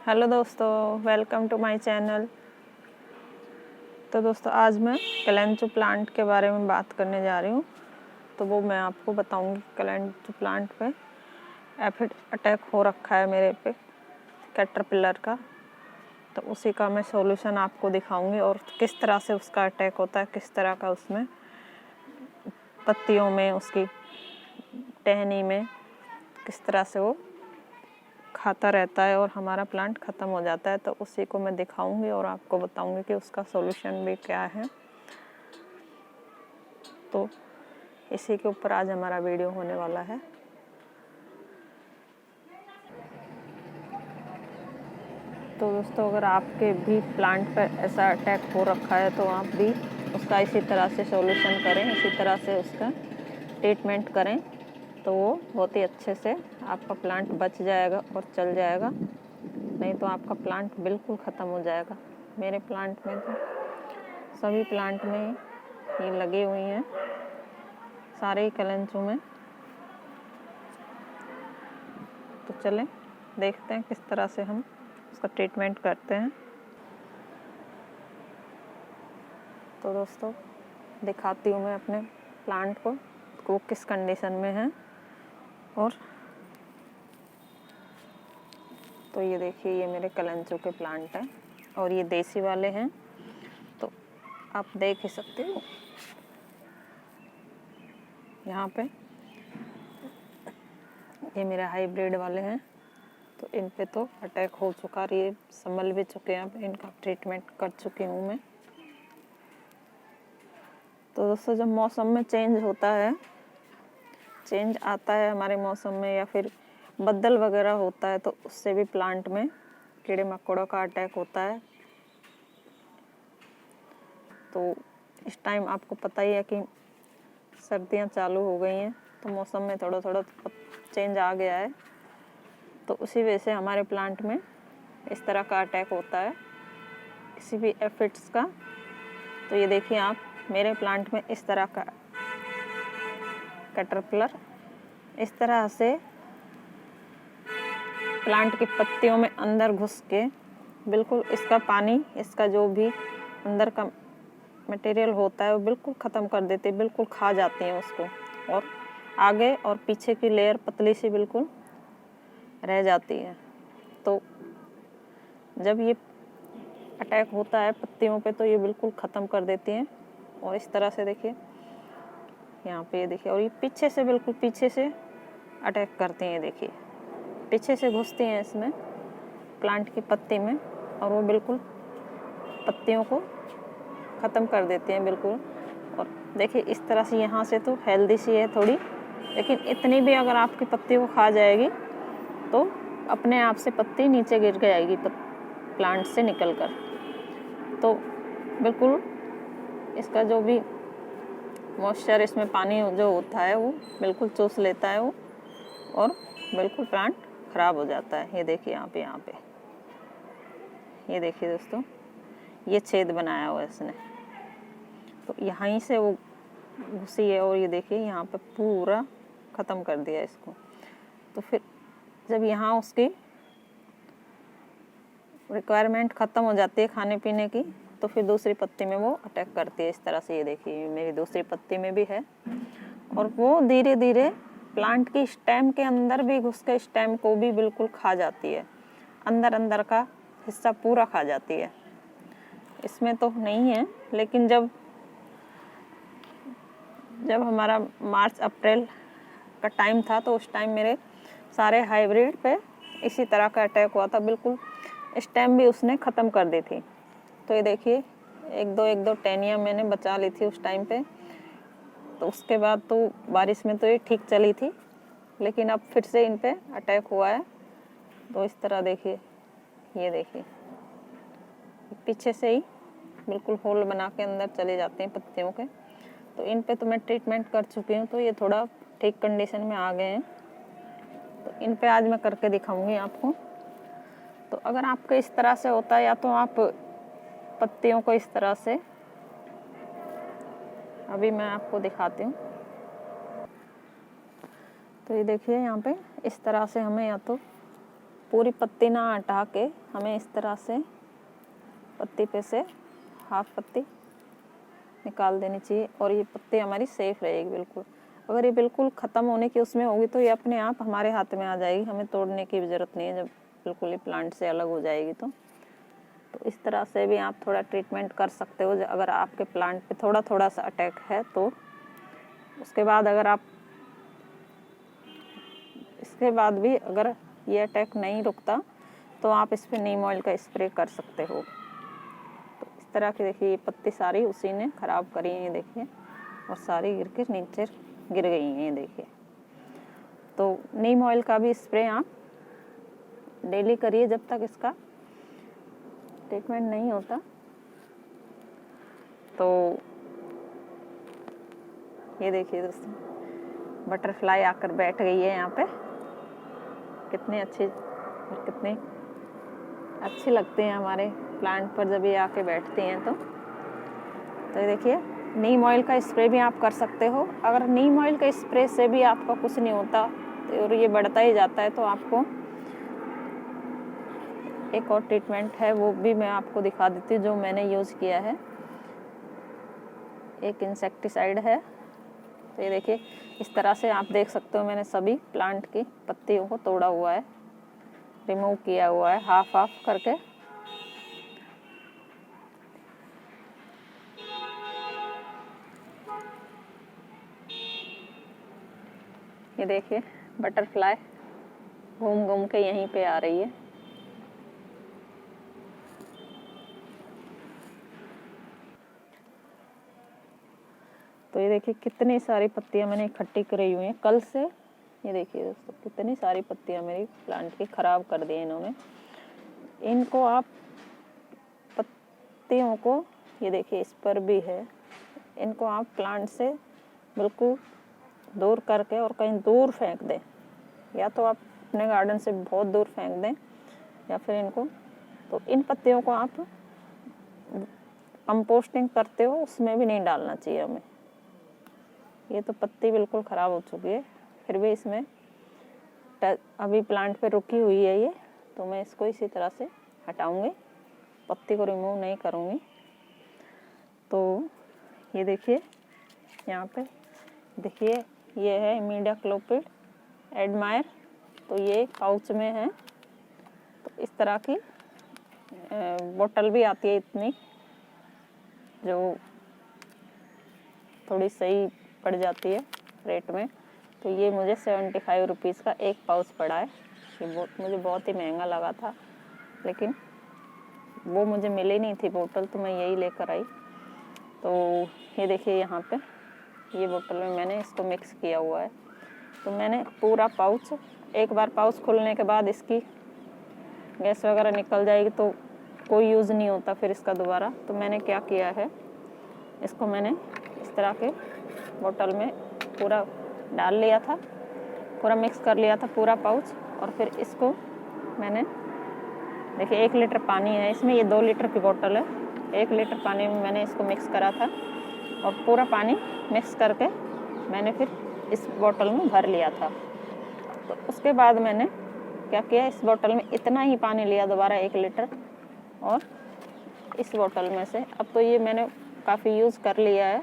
Hello दोस्तों, welcome to my channel. तो दोस्तों आज मैं कैलेंचो प्लांट के बारे में बात करने जा रही हूँ। तो वो मैं आपको बताऊँगी कैलेंचो प्लांट पे एफिड अटैक हो रखा है मेरे पे कैटरपिलर का। तो उसी का मैं सॉल्यूशन आपको दिखाऊंगी और किस तरह से उसका अटैक होता है, किस तरह का उसमें पत्तियों में, उसकी टहनी में किस तरह से वो खाता रहता है और हमारा प्लांट ख़त्म हो जाता है। तो उसी को मैं दिखाऊंगी और आपको बताऊंगी कि उसका सॉल्यूशन भी क्या है। तो इसी के ऊपर आज हमारा वीडियो होने वाला है। तो दोस्तों अगर आपके भी प्लांट पर ऐसा अटैक हो रखा है तो आप भी उसका इसी तरह से सॉल्यूशन करें, इसी तरह से उसका ट्रीटमेंट करें, तो वो बहुत ही अच्छे से आपका प्लांट बच जाएगा और चल जाएगा। नहीं तो आपका प्लांट बिल्कुल ख़त्म हो जाएगा। मेरे प्लांट में तो सभी प्लांट में ये लगे हुए हैं, सारे ही कैलेंचो में। तो चलें देखते हैं किस तरह से हम उसका ट्रीटमेंट करते हैं। तो दोस्तों दिखाती हूँ मैं अपने प्लांट को वो किस कंडीशन में है। और तो ये देखिए, ये मेरे कैलेंचो के प्लांट हैं और ये देसी वाले हैं। तो आप देख ही सकते हो यहाँ पे ये मेरे हाइब्रिड वाले हैं। तो इन पे तो अटैक हो चुका और ये संभल भी चुके हैं, अब इनका ट्रीटमेंट कर चुकी हूँ मैं। तो दोस्तों जब मौसम में चेंज होता है, चेंज आता है हमारे मौसम में, या फिर बदल वगैरह होता है, तो उससे भी प्लांट में कीड़े मकोड़ों का अटैक होता है। तो इस टाइम आपको पता ही है कि सर्दियाँ चालू हो गई हैं, तो मौसम में थोड़ा थोड़ा चेंज आ गया है। तो उसी वजह से हमारे प्लांट में इस तरह का अटैक होता है, किसी भी एफिड्स का। तो ये देखिए आप, मेरे प्लांट में इस तरह का कैटरपिलर इस तरह से प्लांट की पत्तियों में अंदर घुस के बिल्कुल इसका पानी, इसका जो भी अंदर का मटेरियल होता है वो बिल्कुल ख़त्म कर देते हैं, बिल्कुल खा जाते हैं उसको। और आगे और पीछे की लेयर पतली सी बिल्कुल रह जाती है। तो जब ये अटैक होता है पत्तियों पे तो ये बिल्कुल ख़त्म कर देती हैं। और इस तरह से देखिए यहाँ पे, ये देखिए, और ये पीछे से, बिल्कुल पीछे से अटैक करती हैं। देखिए पीछे से घुसती हैं इसमें प्लांट की पत्ती में और वो बिल्कुल पत्तियों को ख़त्म कर देती हैं बिल्कुल। और देखिए इस तरह से यहाँ से तो हेल्दी सी है थोड़ी, लेकिन इतनी भी अगर आपकी पत्ती को खा जाएगी तो अपने आप से पत्ती नीचे गिर जाएगी प्लांट से निकल कर। तो बिल्कुल इसका जो भी मॉइस्चर, इसमें पानी जो होता है वो बिल्कुल चूस लेता है वो, और बिल्कुल प्लांट ख़राब हो जाता है। ये देखिए यहाँ पे ये देखिए दोस्तों, ये छेद बनाया हुआ है इसने, तो यहीं से वो घुसी है। और ये देखिए यहाँ पे पूरा ख़त्म कर दिया इसको। तो फिर जब यहाँ उसकी रिक्वायरमेंट ख़त्म हो जाती है खाने पीने की, तो फिर दूसरी पत्ती में वो अटैक करती है इस तरह से। ये देखिए मेरी दूसरी पत्ती में भी है, और वो धीरे धीरे प्लांट की स्टेम के अंदर भी घुस के स्टेम को भी बिल्कुल खा जाती है, अंदर अंदर का हिस्सा पूरा खा जाती है। इसमें तो नहीं है, लेकिन जब हमारा मार्च अप्रैल का टाइम था तो उस टाइम मेरे सारे हाइब्रिड पे इसी तरह का अटैक हुआ था, बिल्कुल स्टेम भी उसने ख़त्म कर दी थी। तो ये देखिए एक दो टहनियाँ मैंने बचा ली थी उस टाइम पे। तो उसके बाद तो बारिश में तो ये ठीक चली थी, लेकिन अब फिर से इन पे अटैक हुआ है। तो इस तरह देखिए, ये देखिए पीछे से ही बिल्कुल होल बना के अंदर चले जाते हैं पत्तियों के। तो इन पे तो मैं ट्रीटमेंट कर चुकी हूँ, तो ये थोड़ा ठीक कंडीशन में आ गए हैं। तो इन पे आज मैं करके दिखाऊंगी आपको। तो अगर आपको इस तरह से होता है, या तो आप पत्तियों को इस तरह से, अभी मैं आपको दिखाती हूँ। तो ये देखिए यहाँ पे इस तरह से हमें या तो पूरी पत्ती ना हटा के हमें इस तरह से पत्ती पे से हाफ पत्ती निकाल देनी चाहिए और ये पत्ती हमारी सेफ रहेगी बिल्कुल। अगर ये बिल्कुल ख़त्म होने की उसमें होगी तो ये अपने आप हमारे हाथ में आ जाएगी, हमें तोड़ने की भी ज़रूरत नहीं है जब बिल्कुल ये प्लांट से अलग हो जाएगी। तो इस तरह से भी आप थोड़ा ट्रीटमेंट कर सकते हो अगर आपके प्लांट पे थोड़ा थोड़ा सा अटैक है तो। उसके बाद अगर आप इसके बाद भी अगर ये अटैक नहीं रुकता तो आप इस पर नीम ऑयल का स्प्रे कर सकते हो। तो इस तरह की देखिए ये पत्ती सारी उसी ने ख़राब करी है, ये देखिए, और सारी गिर के नीचे गिर गई हैं, ये देखिए। तो नीम ऑयल का भी स्प्रे आप डेली करिए जब तक इसका ट्रीटमेंट नहीं होता। तो ये देखिए दोस्तों, बटरफ्लाई आकर बैठ गई है यहाँ पे। कितने अच्छे लगते हैं हमारे प्लांट पर जब ये आके बैठती हैं। तो ये देखिए नीम ऑयल का स्प्रे भी आप कर सकते हो। अगर नीम ऑयल का स्प्रे से भी आपका कुछ नहीं होता और ये बढ़ता ही जाता है तो आपको एक और ट्रीटमेंट है, वो भी मैं आपको दिखा देती हूँ जो मैंने यूज़ किया है। एक इंसेक्टिसाइड है। तो ये देखिए इस तरह से आप देख सकते हो मैंने सभी प्लांट की पत्तियों को तोड़ा हुआ है, रिमूव किया हुआ है हाफ करके। ये देखिए बटरफ्लाई घूम घूम के यहीं पे आ रही है। तो ये देखिए कितनी सारी पत्तियां मैंने इकट्ठी करी हुई हैं कल से। ये देखिए दोस्तों कितनी सारी पत्तियां मेरी प्लांट की ख़राब कर दी इन्होंने। इनको आप पत्तियों को, ये देखिए इस पर भी है, इनको आप प्लांट से बिल्कुल दूर करके और कहीं दूर फेंक दें, या तो आप अपने गार्डन से बहुत दूर फेंक दें या फिर इनको, तो इन पत्तियों को आप कंपोस्टिंग करते हो उसमें भी नहीं डालना चाहिए हमें। ये तो पत्ती बिल्कुल ख़राब हो चुकी है, फिर भी इसमें अभी प्लांट पे रुकी हुई है ये, तो मैं इसको इसी तरह से हटाऊंगी, पत्ती को रिमूव नहीं करूंगी। तो ये देखिए यहाँ पे देखिए ये है इमिडाक्लोपिड एडमायर। तो ये पाउच में है। तो इस तरह की बोतल भी आती है इतनी, जो थोड़ी सही पड़ जाती है रेट में। तो ये मुझे 75 रुपीज़ का एक पाउच पड़ा है। ये मुझे बहुत ही महंगा लगा था, लेकिन वो मुझे मिली नहीं थी बोतल, तो मैं यही लेकर आई। तो ये देखिए यहाँ पे ये बोतल में मैंने इसको मिक्स किया हुआ है। तो मैंने पूरा पाउच, एक बार पाउच खोलने के बाद इसकी गैस वगैरह निकल जाएगी तो कोई यूज़ नहीं होता फिर इसका दोबारा। तो मैंने क्या किया है, इसको मैंने इस तरह के बोतल में पूरा डाल लिया था, पूरा मिक्स कर लिया था पूरा पाउच। और फिर इसको मैंने देखिए 1 लीटर पानी है इसमें, ये 2 लीटर की बोतल है। 1 लीटर पानी में मैंने इसको मिक्स करा था और पूरा पानी मिक्स करके मैंने फिर इस बोतल में भर लिया था। तो उसके बाद मैंने क्या किया, इस बोतल में इतना ही पानी लिया दोबारा 1 लीटर, और इस बोतल में से अब तो ये मैंने काफ़ी यूज़ कर लिया है।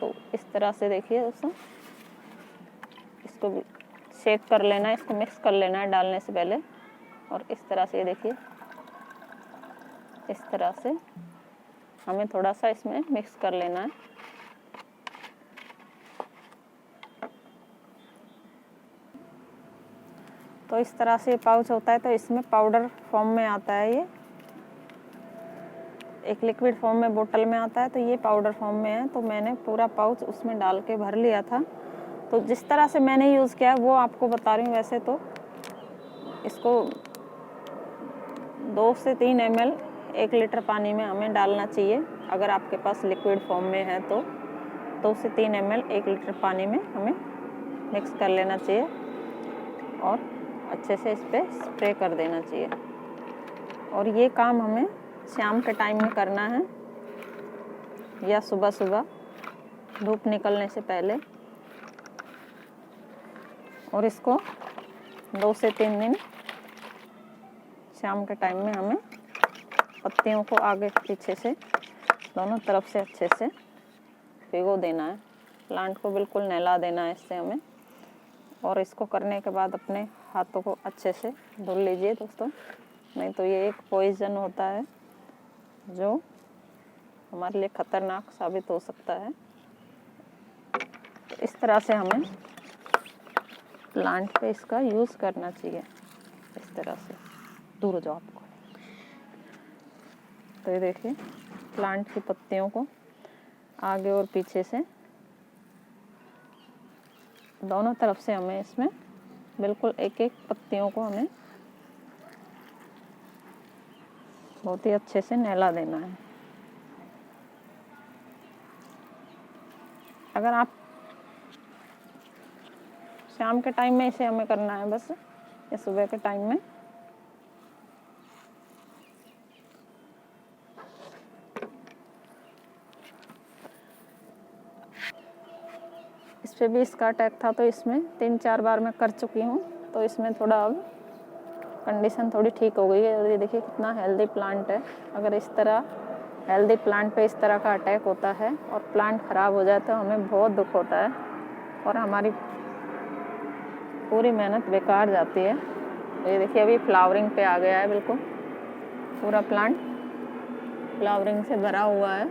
तो इस तरह से देखिए दोस्तों, इसको भी शेक कर लेना है, इसको मिक्स कर लेना है डालने से पहले। और इस तरह से देखिए, इस तरह से हमें थोड़ा सा इसमें मिक्स कर लेना है। तो इस तरह से पाउच होता है। तो इसमें पाउडर फॉर्म में आता है, ये एक लिक्विड फॉर्म में बोतल में आता है, तो ये पाउडर फॉर्म में है। तो मैंने पूरा पाउच उसमें डाल के भर लिया था। तो जिस तरह से मैंने यूज़ किया है वो आपको बता रही हूँ। वैसे तो इसको 2 से 3 ml 1 लीटर पानी में हमें डालना चाहिए। अगर आपके पास लिक्विड फॉर्म में है तो 2 से 3 ml 1 लीटर पानी में हमें मिक्स कर लेना चाहिए और अच्छे से इस पर स्प्रे कर देना चाहिए। और ये काम हमें शाम के टाइम में करना है या सुबह सुबह धूप निकलने से पहले। और इसको 2 से 3 दिन शाम के टाइम में हमें पत्तियों को आगे पीछे से दोनों तरफ से अच्छे से भिगो देना है। प्लांट को बिल्कुल नहला देना है इससे हमें। और इसको करने के बाद अपने हाथों को अच्छे से धुल लीजिए दोस्तों, नहीं तो ये एक पॉइजन होता है जो हमारे लिए खतरनाक साबित हो सकता है। इस तरह से हमें प्लांट पे इसका यूज़ करना चाहिए। इस तरह से दूर हो जाओ आपको। तो ये देखिए प्लांट की पत्तियों को आगे और पीछे से दोनों तरफ से हमें इसमें बिल्कुल एक एक पत्तियों को हमें बहुत ही अच्छे से नहला देना है। अगर आप शाम के टाइम में इसे हमें करना है बस, या सुबह के टाइम में। इस पे भी इसका अटैक था तो इसमें 3-4 बार मैं कर चुकी हूँ, तो इसमें थोड़ा अब कंडीशन थोड़ी ठीक हो गई है। और ये देखिए कितना हेल्दी प्लांट है। अगर इस तरह हेल्दी प्लांट पे इस तरह का अटैक होता है और प्लांट ख़राब हो जाए तो हमें बहुत दुख होता है और हमारी पूरी मेहनत बेकार जाती है। तो ये देखिए अभी फ्लावरिंग पे आ गया है, बिल्कुल पूरा प्लांट फ्लावरिंग से भरा हुआ है।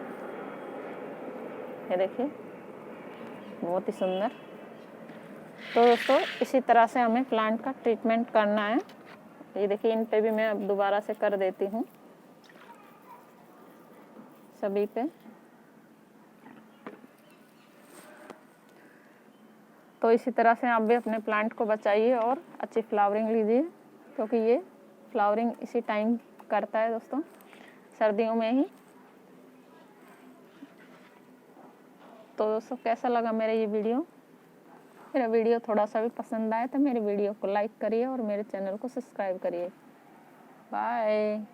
ये देखिए बहुत ही सुंदर। तो दोस्तों इसी तरह से हमें प्लांट का ट्रीटमेंट करना है। ये देखिए इन पे भी मैं अब दोबारा से कर देती हूँ सभी पे। तो इसी तरह से आप भी अपने प्लांट को बचाइए और अच्छी फ्लावरिंग लीजिए, क्योंकि ये फ्लावरिंग इसी टाइम करता है दोस्तों, सर्दियों में ही। तो दोस्तों कैसा लगा मेरा मेरा वीडियो थोड़ा सा भी पसंद आए तो मेरे वीडियो को लाइक करिए और मेरे चैनल को सब्सक्राइब करिए। बाय।